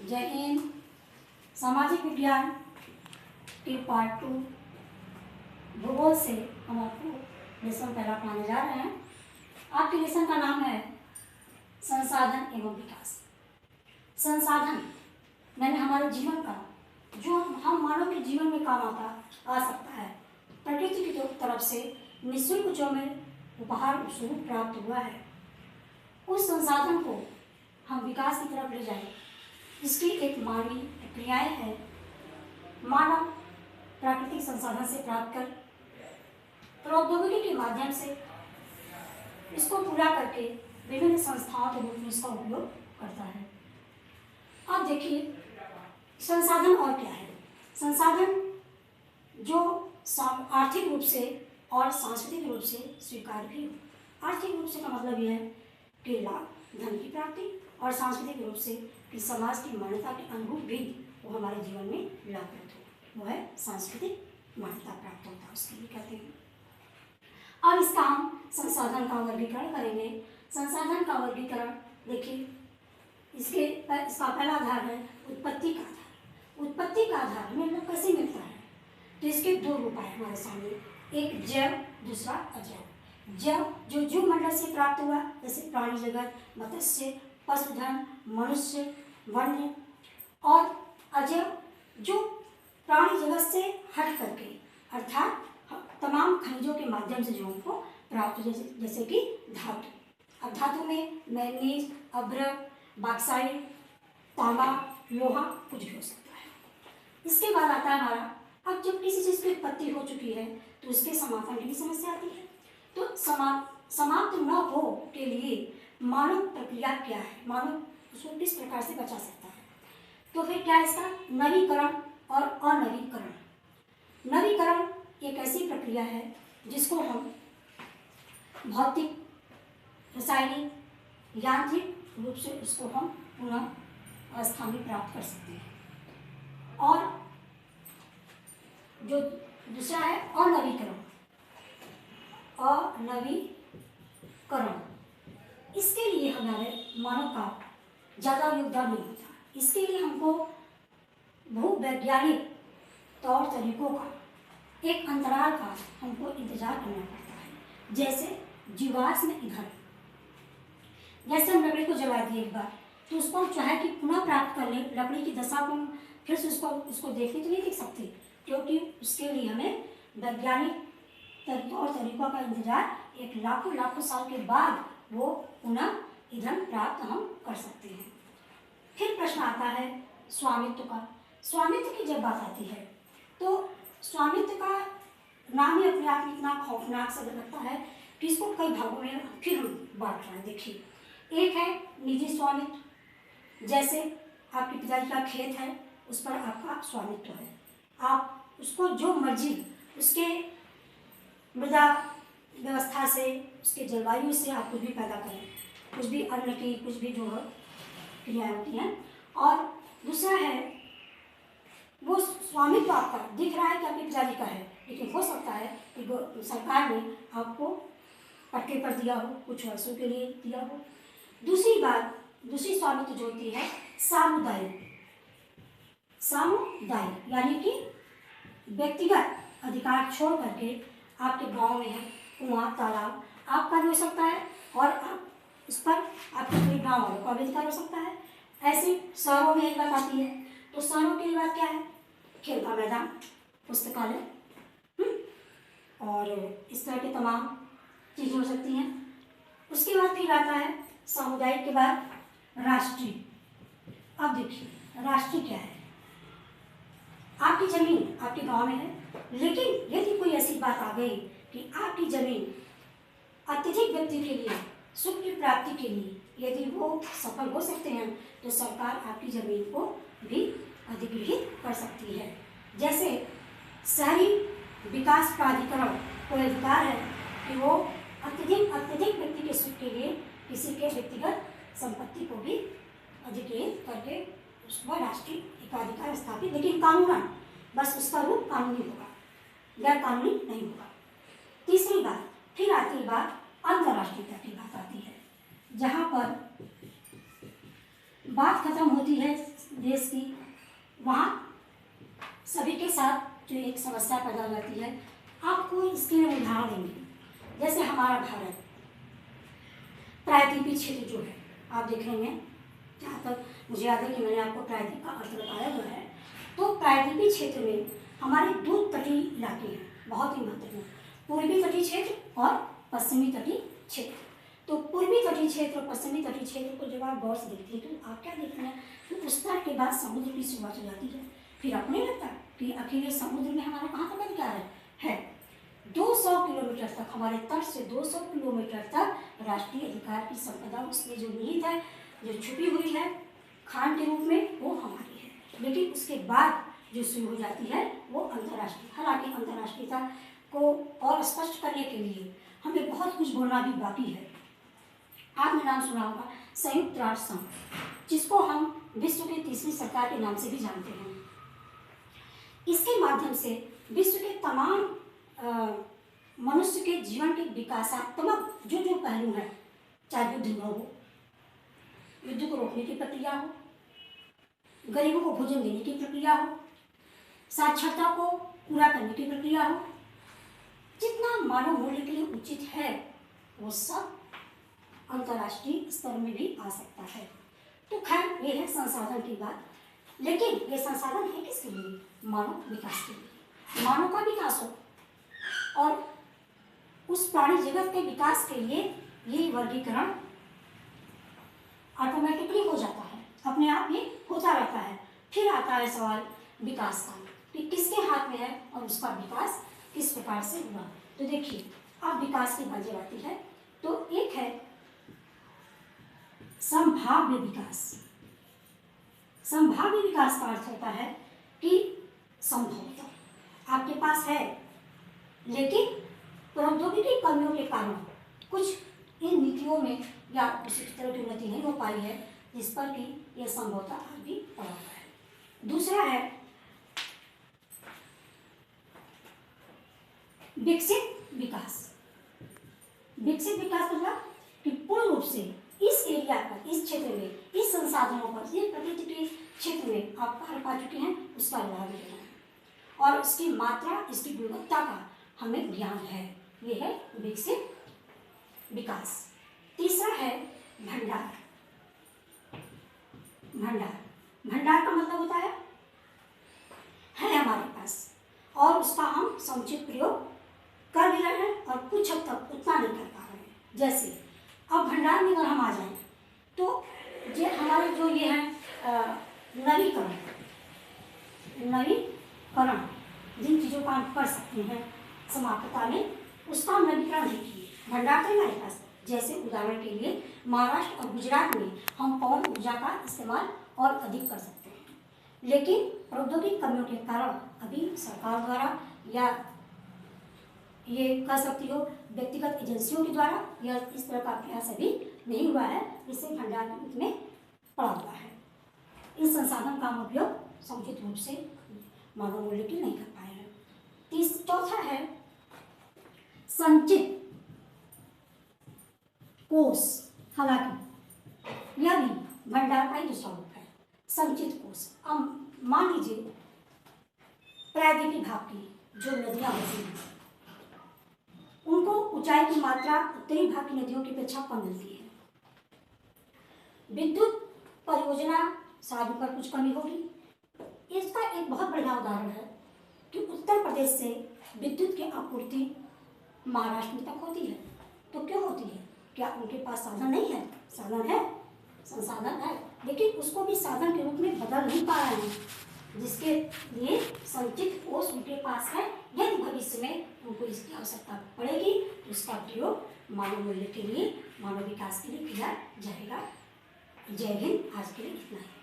जय हिंद। सामाजिक विज्ञान के पार्ट 2 भूगोल से हम आपको लेसन पहला पढ़ाने जा रहे हैं। आपके लेसन का नाम है संसाधन एवं विकास। संसाधन मैंने हमारे जीवन का जो हम मानव के जीवन में काम आ सकता है, प्रकृति की तरफ से निःशुल्क जो हमें उपहार स्वरूप प्राप्त हुआ है, उस संसाधन को हम विकास की तरफ ले जाएं। इसकी एक मानवीय प्रक्रियाएं हैं। मानव प्राकृतिक संसाधन से प्राप्त कर प्रौद्योगिकी के माध्यम से इसको पूरा करके विभिन्न संस्थाओं के रूप में इसका उपयोग करता है। अब देखिए संसाधन और क्या है। संसाधन जो आर्थिक रूप से और सांस्कृतिक रूप से स्वीकार भी हो। आर्थिक रूप से का मतलब यह है कि लाभ, धन की प्राप्ति, और सांस्कृतिक रूप से कि समाज की मान्यता के अनुरूप भी वो हमारे जीवन में लाभप्रद हो, वो है सांस्कृतिक मान्यता प्राप्त होता है, उसके लिए कहते हैं। अब इसका हम संसाधन का वर्गीकरण करेंगे। संसाधन का वर्गीकरण देखिए, इसका पहला आधार है उत्पत्ति का आधार। उत्पत्ति का आधार हमें कैसे मिलता है, तो इसके दो रूप है हमारे सामने, एक जैव, दूसरा अजैव। जैव जो जीव मंडल से प्राप्त हुआ, जैसे प्राणी जगत, मत्स्य, पशुधन, मनुष्य, वन्य, और अजैव जो प्राणी जगत से हट करके अर्थात तमाम खनिजों के माध्यम से जो हमको प्राप्त, जैसे कि धातु। अब धातु में मैग्नीज, अभ्रक, बॉक्साइट, तांबा, लोहा कुछ भी हो सकता है। इसके बाद आता है हमारा, अब जब किसी चीज़ की उत्पत्ति हो चुकी है तो उसके समापन की भी समस्या आती है। तो समाप्त न हो के लिए मानव प्रक्रिया क्या है, मानव उसको किस प्रकार से बचा सकता है। तो फिर क्या है इसका नवीकरण और अनवीकरण। नवीकरण एक ऐसी प्रक्रिया है जिसको हम भौतिक, रासायनिक, यांत्रिक रूप से उसको हम पुनः अवस्था में प्राप्त कर सकते हैं। और जो दूसरा है अनवीकरण। इसके लिए हमारे मानव का ज़्यादा योगदान नहीं होता। इसके लिए हमको भूवैज्ञानिक तौर तरीकों का एक अंतराल का हमको इंतजार करना पड़ता है। जैसे जीवाश्म ईंधन, जैसे हम लकड़ी को जला दिए एक बार, तो उसको हम चाहे कि पुनः प्राप्त कर लें, लकड़ी की दशा को फिर से उसको देखने तो नहीं देख सकते, क्योंकि उसके लिए हमें वैज्ञानिक तौर तरीकों का इंतजार एक लाखों साल के बाद वो पुनः ईंधन प्राप्त हम कर सकते हैं। फिर प्रश्न आता है स्वामित्व का। स्वामित्व की जब बात आती है तो स्वामित्व का नाम ही अपने आप में इतना खौफनाक सा लगता है कि इसको कई भागों में फिर हम बांट रहे हैं। देखिए, एक है निजी स्वामित्व। जैसे आपके पिताजी का खेत है, उस पर आपका स्वामित्व है, आप उसको जो मर्जी उसके मृदा व्यवस्था से, उसके जलवायु से आप कुछ भी पैदा करें, कुछ भी अन्न की कुछ भी जो क्रियाएँ होती हैं। और दूसरा है वो स्वामित्व आपका दिख रहा है कि आपके पिताजी का है, लेकिन हो सकता है कि सरकार ने आपको पट्टे पर दिया हो, कुछ वर्षों के लिए दिया हो। दूसरी स्वामित्व जो होती है सामुदायिक यानी कि व्यक्तिगत अधिकार छोड़ करके आपके गांव में है कुआं, तालाब आपका भी हो सकता है, और आप उस पर आपके पूरे गाँव वालों का भी अधिकार हो सकता है। ऐसे शहरों में एक बात आती है, तो शहरों की बात क्या है, खेल का मैदान, पुस्तकालय, और इस तरह के तमाम चीज़ें हो सकती हैं। उसके बाद फिर आता है सामुदायिक के बाद राष्ट्रीय। अब देखिए राष्ट्रीय क्या है, आपकी जमीन आपके गांव में है, लेकिन यदि कोई ऐसी बात आ गई कि आपकी जमीन अत्यधिक व्यक्ति के लिए सुख की प्राप्ति के लिए यदि वो सफल हो सकते हैं, तो सरकार आपकी जमीन को भी अधिग्रहित कर सकती है। जैसे शहरी विकास प्राधिकरण को अधिकार है कि वो अत्यधिक व्यक्ति के सुख के लिए किसी के व्यक्तिगत संपत्ति को भी अधिग्रहित करके उसको राष्ट्रीय एकाधिकार स्थापित, लेकिन कानूनन, बस उसका रूप कानूनी होगा, गैर कानूनी नहीं होगा। तीसरी बात फिर आती है बात अंतर्राष्ट्रीयता की बात आती है, जहाँ पर बात खत्म होती है देश की, वहाँ सभी के साथ जो एक समस्या पैदा हो जाती है। आपको इसके लिए उदाहरण देंगे। जैसे हमारा भारत प्रायद्वीपीय क्षेत्र जो है, आप देख रहे हैं, जहाँ तक मुझे याद है कि मैंने आपको प्रायद्वीप का अर्थ बताया हुआ है। तो प्रायद्वीपीय क्षेत्र में हमारे दो तटीय इलाके हैं, बहुत ही महत्वपूर्ण, पूर्वी तटीय क्षेत्र और पश्चिमी तटीय क्षेत्र। तो पूर्वी तटीय क्षेत्र और पश्चिमी तटीय क्षेत्र को जब आप गौर से देखते हैं तो आप क्या देखते हैं कि उस तट के बाद समुद्र की शुरुआत हो जाती है। फिर अपने लगता है कि आखिर ये समुद्र में हमारा कहाँ तक अधिकार है 200 किलोमीटर तक, हमारे तट से 200 किलोमीटर तक राष्ट्रीय अधिकार की संपदा उसमें जो निहित है, जो छुपी हुई है खान के रूप में, वो हमारी है। लेकिन उसके बाद जो शुरू हो जाती है वो अंतर्राष्ट्रीय। हालांकि अंतर्राष्ट्रीयता को और स्पष्ट करने के लिए हमें बहुत कुछ बोलना भी बाकी है। आपने नाम सुना होगा संयुक्त राष्ट्र संघ, जिसको हम विश्व की तीसरी सरकार के नाम से भी जानते हैं। इसके माध्यम से विश्व के तमाम मनुष्य के जीवन के विकासात्मक जो जो पहलू हैं, चाहे युद्ध न हो, युद्ध को रोकने की प्रक्रिया हो, गरीबों को भोजन देने की प्रक्रिया हो, साक्षरता को पूरा करने की प्रक्रिया हो, जितना मानव मूल्य के लिए उचित है वो सब अंतर्राष्ट्रीय स्तर में भी आ सकता है। तो खैर ये है संसाधन की बात, लेकिन ये संसाधन है किसके लिए? मानव विकास के लिए। मानव का विकास हो और उस प्राणी जगत के विकास के लिए ये वर्गीकरण ऑटोमेटिकली हो जाता है, अपने आप ये होता रहता है। फिर आता है सवाल विकास का कि किसके हाथ में है और उसका विकास किस प्रकार से हुआ। तो देखिए, अब विकास की बात जब आती है तो एक है संभाव्य विकास। संभाव्य विकास का अर्थ होता है कि संभवतः आपके पास है, लेकिन प्रौद्योगिकी कमियों के कारण कुछ इन नीतियों में या उसी तरह की उन्नति नहीं हो पाई है जिस पर कि यह संभवतः आज भी पड़ा हुआ है। दूसरा है विकसित विकास। विकसित विकास मतलब कि पूर्ण रूप से इस एरिया पर, इस क्षेत्र में, इस संसाधनों पर, इस प्रकृति के क्षेत्र में आप कार्य पा चुके हैं, उसका लाभ लेना है और उसकी मात्रा, इसकी गुणवत्ता का हमें ज्ञान है। ये है विकसित विकास। तीसरा है भंडार। भंडार भंडार का मतलब होता है हमारे पास और उसका हम समुचित प्रयोग कर भी रहे हैं और कुछ हद तक उतना नहीं कर पा रहे हैं। जैसे अब भंडार में अगर हम आ जाएं तो ये हमारे जो ये हैं नवीकरण जिन चीज़ों का हम कर सकते हैं समाप्तता में, उसका हम नवीकरण नहीं किए। भंडार तो हमारे पास, जैसे उदाहरण के लिए महाराष्ट्र और गुजरात में हम पवन ऊर्जा का इस्तेमाल और अधिक कर सकते हैं, लेकिन प्रौद्योगिक कमियों के कारण अभी सरकार द्वारा या ये कह सकती हो व्यक्तिगत एजेंसियों के द्वारा या इस तरह का प्रयास अभी नहीं हुआ है, इससे भंडार के रूप में पड़ा हुआ है। इस संसाधन का हम उपयोग समुचित रूप से मानव मूल्य की नहीं कर पाए हैं। चौथा है संचित कोष। हालांकि यह भी भंडार का ही दूसरा रूप है, संचित कोष। अब मान लीजिए प्रायद्वीपीय भाग की जो नदियां होती हैं उनको ऊंचाई की मात्रा उत्तरी भाग की नदियों की अपेक्षा कम मिलती है। विद्युत परियोजना साधन पर कुछ कमी होगी। इसका एक बहुत बढ़िया उदाहरण है कि उत्तर प्रदेश से विद्युत की आपूर्ति महाराष्ट्र में तक होती है। तो क्यों होती है? क्या उनके पास साधन नहीं है? साधन है, संसाधन है, लेकिन उसको भी साधन के रूप में बदल नहीं पा रहे हैं, जिसके लिए संचित कोष उनके पास है। यदि भविष्य में उनको इसकी आवश्यकता पड़ेगी तो उसका प्रयोग मानव मूल्य के लिए, मानव विकास के लिए किया जाएगा। जय हिंद। आज के लिए इतना ही।